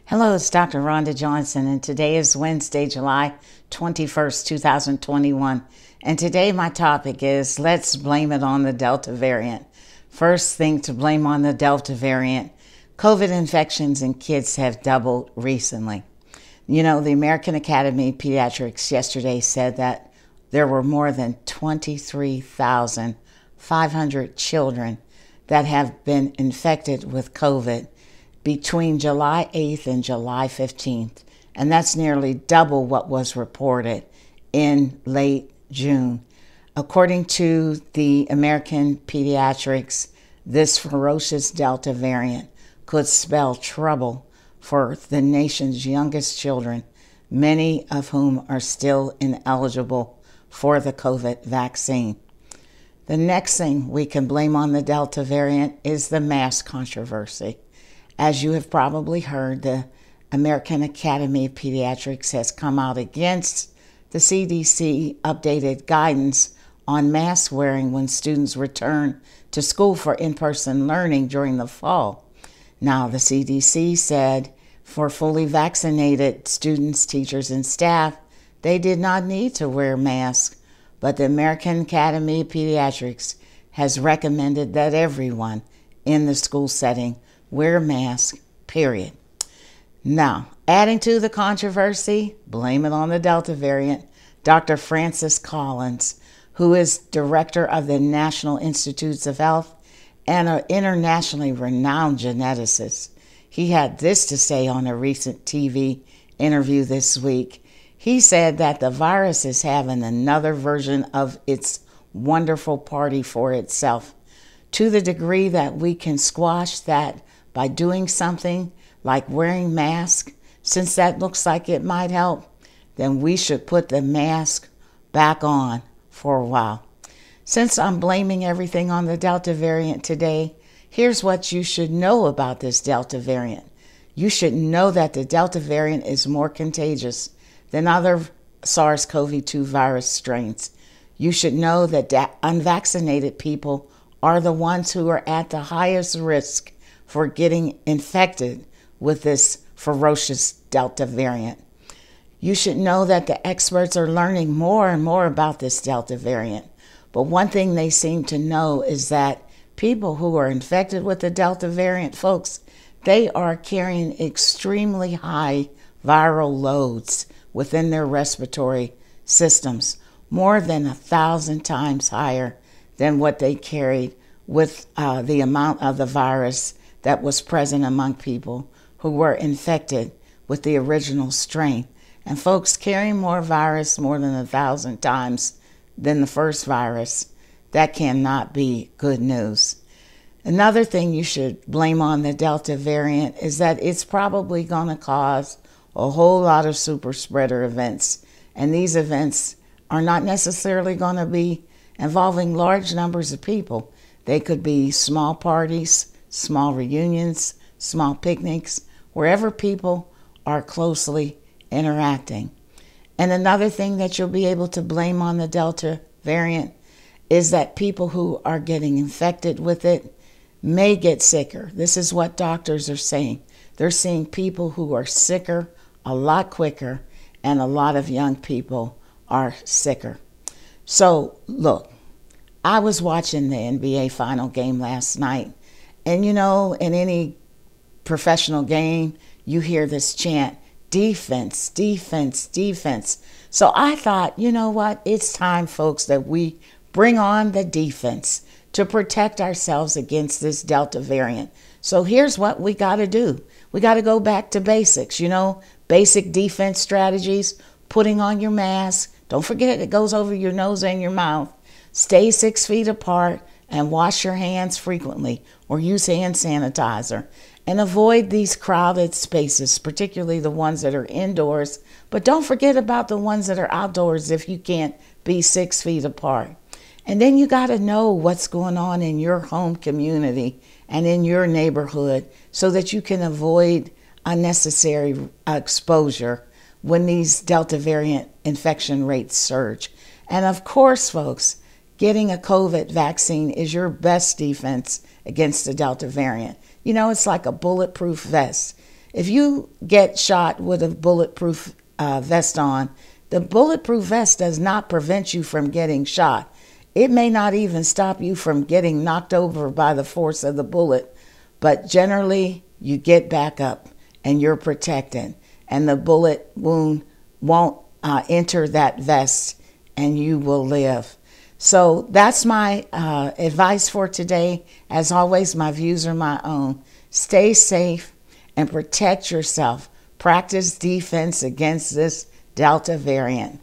Hello, it's Dr. Rhonda Johnson, and today is Wednesday, July 21st, 2021. And today my topic is let's blame it on the Delta variant. First thing to blame on the Delta variant, COVID infections in kids have doubled recently. You know, the American Academy of Pediatrics yesterday said that there were more than 23,500 children that have been infected with COVID between July 8th and July 15th, and that's nearly double what was reported in late June. According to the American Pediatrics, this ferocious Delta variant could spell trouble for the nation's youngest children, many of whom are still ineligible for the COVID vaccine. The next thing we can blame on the Delta variant is the mask controversy. As you have probably heard, the American Academy of Pediatrics has come out against the CDC updated guidance on mask wearing when students return to school for in-person learning during the fall. Now, the CDC said for fully vaccinated students, teachers, and staff, they did not need to wear masks, but the American Academy of Pediatrics has recommended that everyone in the school setting wear masks, period. Now, adding to the controversy, blame it on the Delta variant, Dr. Francis Collins, who is director of the National Institutes of Health and an internationally renowned geneticist. He had this to say on a recent TV interview this week. He said that the virus is having another version of its wonderful party for itself, to the degree that we can squash that by doing something like wearing masks. Since that looks like it might help, then we should put the mask back on for a while. Since I'm blaming everything on the Delta variant today, here's what you should know about this Delta variant. You should know that the Delta variant is more contagious than other SARS-CoV-2 virus strains. You should know that unvaccinated people are the ones who are at the highest risk for getting infected with this ferocious Delta variant. You should know that the experts are learning more and more about this Delta variant. But one thing they seem to know is that people who are infected with the Delta variant, folks, they are carrying extremely high viral loads within their respiratory systems, more than 1,000 times higher than what they carried with the amount of the virus that was present among people who were infected with the original strain. And folks, carrying more virus more than 1,000 times than the first virus, that cannot be good news. Another thing you should blame on the Delta variant is that it's probably going to cause a whole lot of super spreader events. And these events are not necessarily going to be involving large numbers of people. They could be small parties, small reunions, small picnics, wherever people are closely interacting. And another thing that you'll be able to blame on the Delta variant is that people who are getting infected with it may get sicker. This is what doctors are saying. They're seeing people who are sicker a lot quicker, and a lot of young people are sicker. So, look, I was watching the NBA final game last night. And you know, in any professional game, you hear this chant, defense, defense, defense. So I thought, you know what? It's time, folks, that we bring on the defense to protect ourselves against this Delta variant. So here's what we got to do. We got to go back to basics, you know, basic defense strategies, putting on your mask. Don't forget it goes over your nose and your mouth. Stay 6 feet apart and wash your hands frequently or use hand sanitizer. And avoid these crowded spaces, particularly the ones that are indoors. But don't forget about the ones that are outdoors if you can't be 6 feet apart. And then you got to know what's going on in your home community and in your neighborhood so that you can avoid unnecessary exposure when these Delta variant infection rates surge. And of course, folks, getting a COVID vaccine is your best defense against the Delta variant. You know, it's like a bulletproof vest. If you get shot with a bulletproof vest on, the bulletproof vest does not prevent you from getting shot. It may not even stop you from getting knocked over by the force of the bullet, but generally you get back up and you're protected, and the bullet wound won't enter that vest, and you will live. So that's my advice for today. As always, my views are my own. Stay safe and protect yourself. Practice defense against this Delta variant.